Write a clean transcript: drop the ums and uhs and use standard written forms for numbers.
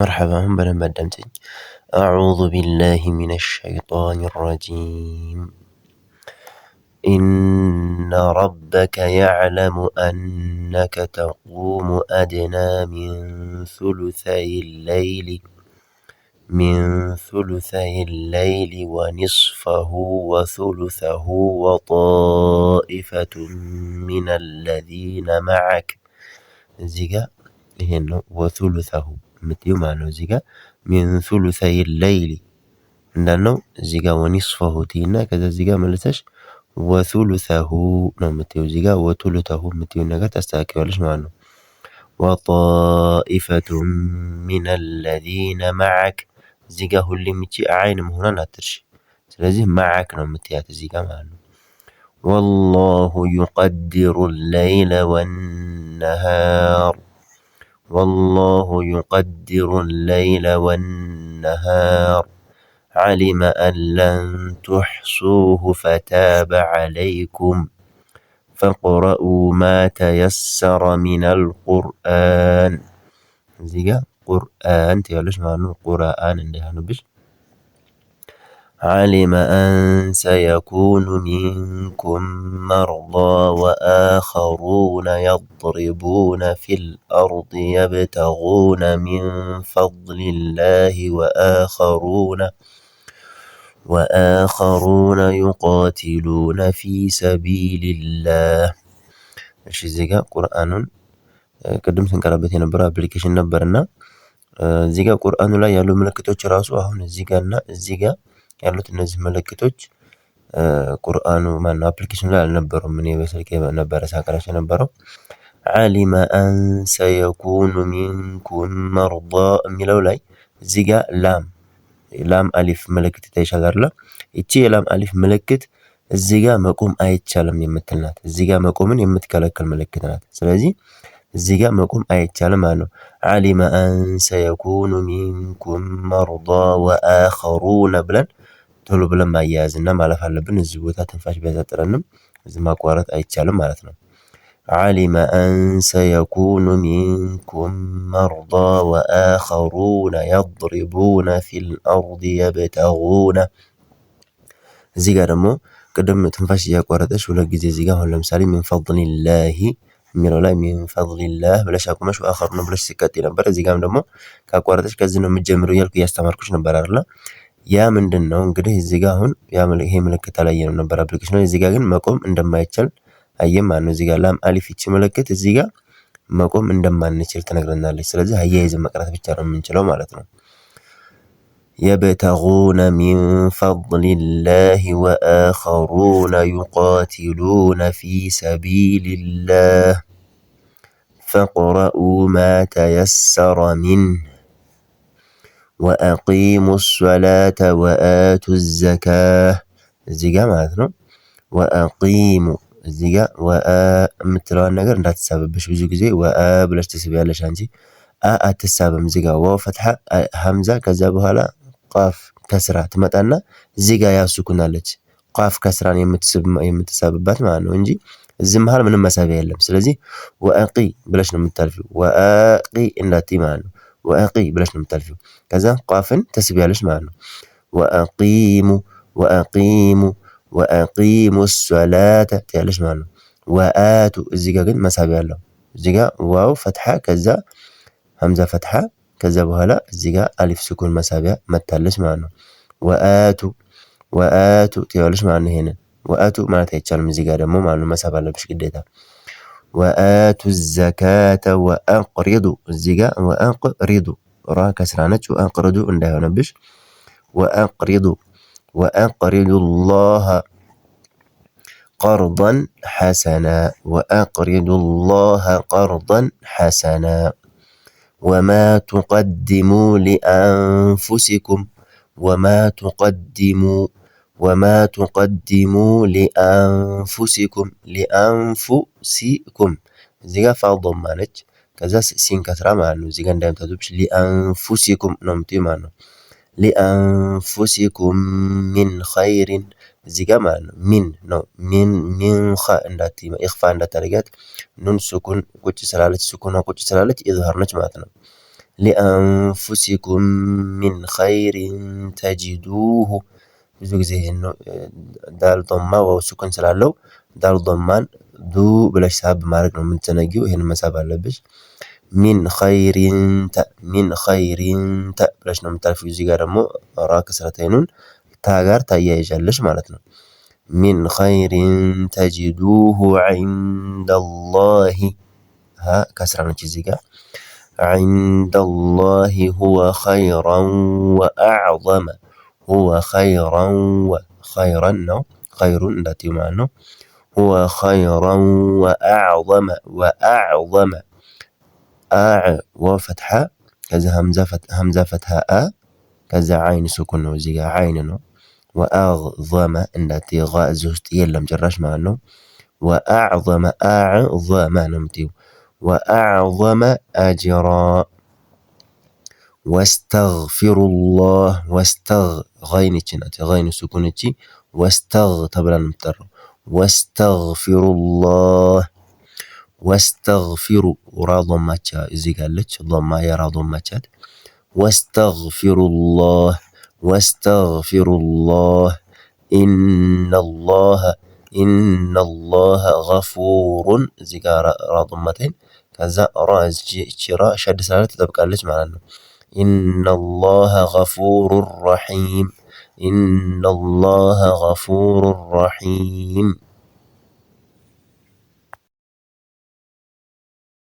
مرحبا بنا بدمتين. أعوذ بالله من الشيطان الرجيم. إن ربك يعلم أنك تقوم أدنى من ثلثي الليل ونصفه وثلثه وطائفة من الذين معك زيغا هنا وثلثه متيو معنو زيغا من ثلثي الليل عندنا زيغا ونصفه تينا كذا زيغا ملتش وثلثه متيو زيغا وثلثه متيو نغا تستاكيولش معنو وطائفة من الذين معك زيغا هولي متي عين مهنا ناترش سلازي معك متيات زيغا معنو والله يقدر الليل والنهار علم أن لن تحصوه فتاب عليكم فاقرؤوا ما تيسر من القرآن زيغا قرآن تيالش معنو قرآن عندها بش علم أن سيكون منكم مرضى وآخرون يضربون في الأرض يبتغون من فضل الله وآخرون يقاتلون في سبيل الله እሺ ዜጋ ቁርአኑን ቅድም ስንቀራበት የነበረው አፕሊኬሽን ነበርና ዜጋ ቁርአኑ ላይ ያሉ ምልክቶች ራሱ አሁን እዚህ ጋርና እዚህ ጋር ያሉት እነዚህ ምልክቶች ቁርአኑ ማን አፕሊኬሽን ላይ አልነበሩም። እኔ በስልኬ ነበር ሳቀራቸው የነበረው علم أن سيكون منكم مرضى የሚለው ላይ እዚህ ጋር ላም አሊፍ ምልክት ታይሻላል። እቺ የላም አሊፍ ምልክት እዚህ ጋር መቆም አይቻልም የምትልናት እዚህ ጋር መቆምን የምትከለክል ምልክት ናት። ስለዚህ እዚህ ጋር መቆም አይቻልም ማለት ነው። علم أن سيكون منكم مرضى وآخرون ብለን ቶሎ ብለን ማያያዝና ማለፍ አለብን። እዚህ ቦታ ትንፋሽ ቢያሳጥረንም እዚህ ማቋረጥ አይቻልም ማለት ነው። علم أن سيكون منكم مرضى وآخرون يضربون في الأرض يبتغون እዚህ ጋር ደግሞ ቅድም ትንፋሽ ያቋረጠሽ ሁለት ጊዜ እዚህ ጋር አሁን ለምሳሌ من فضل الله የሚለው ላይ من فضل الله ብለሽ አቁመሽ وآخرون ብለሽ ሲቀጥይ ነበር። እዚህ ጋርም ደግሞ ካቋረጠሽ ከዚህ ነው የምትጀምረው እያልኩ ያስተማርኩሽ ነበር አይደል? ያ ምንድነው እንግዲህ እዚህ ጋር አሁን ይሄ ምልክት አላየንም ነበር አፕሊኬሽኑ ላይ። እዚህ ጋር ግን መቆም እንደማይቻል አየም ማለት ነው። እዚህ ጋር ላም አሊፍ እቺ ምልክት እዚህ ጋር መቆም እንደማንችል ትነግረናለች። ስለዚህ አያይዘን መቅራት ብቻ ነው የምንችለው ማለት ነው። يبتغون من فضل الله وآخرون يقاتلون في سبيل الله فاقرؤوا ما تيسر منه وأقيموا الصلاة وآتوا الزكاة እዚህ ጋር ማለት ነው። وأقيموا እዚህ ጋር የምትለዋን ነገር እንዳትሳበብሽ ብዙ ጊዜ ብለሽ ትስቢያለሽ አንቺ አትሳበም። እዚህ ጋር ዋው ፈትሐ ሐምዛ ከዛ በኋላ ቃፍ ከስራ ትመጣና እዚህ ጋር ያሱኩናለች ቃፍ ከስራን የምትሳብባት ማለት ነው እንጂ እዚህ መሃል ምንም መሳቢያ የለም። ስለዚህ ወአቂ ብለሽ ነው የምታልፊው። ወአቂ እንዳትይ ማለት ነው። ወአቂ ብለሽ ነው የምታልፊው። ከዛ ቃፍን ተስቢያለሽ ማለት ነው። ወአቂሙ الصلاة ያለሽ ማለት ነው። ወአቱ እዚህ ጋር ግን መሳቢያ አለው። እዚህ ጋር ዋው ፈትሐ ከዛ ሐምዛ ፈትሐ ከዛ በኋላ እዚህ ጋር አሊፍ ስኩን መሳቢያ መታለች ማለት ነው። ወአቱ ትያለሽ ማለት ነው። ይሄንን ወአቱ ማለት አይቻልም። እዚህ ጋር ደግሞ ማለት ነው መሳብ አለብሽ ግዴታ። ወአቱ الزكاة وأقرضوا እዚህ ጋር وأقرضوا ራ ከስራ ነች። وأقرضوا እንዳይሆነብሽ وأقرضوا الله قرضا حسنا وما تقدموا لأنفسكم እዚህ ጋር ፋውዶም ማለች ከዛ ሲን ከስራ ማለት ነው። እዚህ ጋር እንዳይምታቱብሽ لأنفسكم ነው የምትይው ማለት ነው። لأنفسكم من خير እዚህ ጋር ማለት ነው ሚን ነው ሚን ኸ እንዳትይ ኢኽፋ እንዳታደርጋት ኑን ሱኩን ቁጭ ስላለች ኢዝሃር ነች ማለት ነው። ሊአንፉሲኩም ሚን ኸይሪን ተጅዱሁ ብዙ ጊዜ ይሄን ነው ዳል ዶማ ዋው ሱኩን ስላለው ዳል ዶማን ዱ ብለሽ ሳብ ማድረግ ነው የምትዘነጊው። ይሄን መሳብ አለብሽ። ሚን ኸይሪን ተ ብለሽ ነው የምታልፊው። እዚህ ጋር ደግሞ ራ ከስረተይኑን ታ ጋር ታያይዣለሽ ማለት ነው። ሚን ኸይሪን ተጅዱሁ ዐንደላሂ ሀ ከስራ ነች እዚህ ጋር ዐንደላሂ ሁወ ኸይረን ወአዕዘመ ሁወ ኸይረን ኸይረን ነው ኸይሩን እንዳትዪው ማለት ነው። ሁወ ኸይረን ወአዕዘመ አዕ ዋው ፈትሐ ከዛ ሀምዛ ፈትሐ አ ከዛ ዓይን ሱኩን ነው። እዚህ ጋር ዓይን ነው። ወአዕዘመ እንዳትዪ ጋ እዚህ ውስጥ የለም ጭራሽ ማለት ነው። ወአዕዘመ አዕዘመ ነው የምትዪው። ወአዕዘመ አጅራ ወስተግፊሩላህ ገይን ይቺ ናት። ገይን ሱኩን ይቺ ወስተግ ተብላ ነው የምትጠራው። ወስተግፊሩ ራ ዶማቻ እዚህ ጋር አለች። ዶማ የራ ዶማቻት ወስተግፊሩላህ ኢነላህ ገፉሩን እዚህ ጋር ራ ዶማቴን ከዛ ራ እቺ ራ ሸድ ስላለ ትጠብቃለች ማለት ነው። ኢነላህ ገፉሩን ረሒም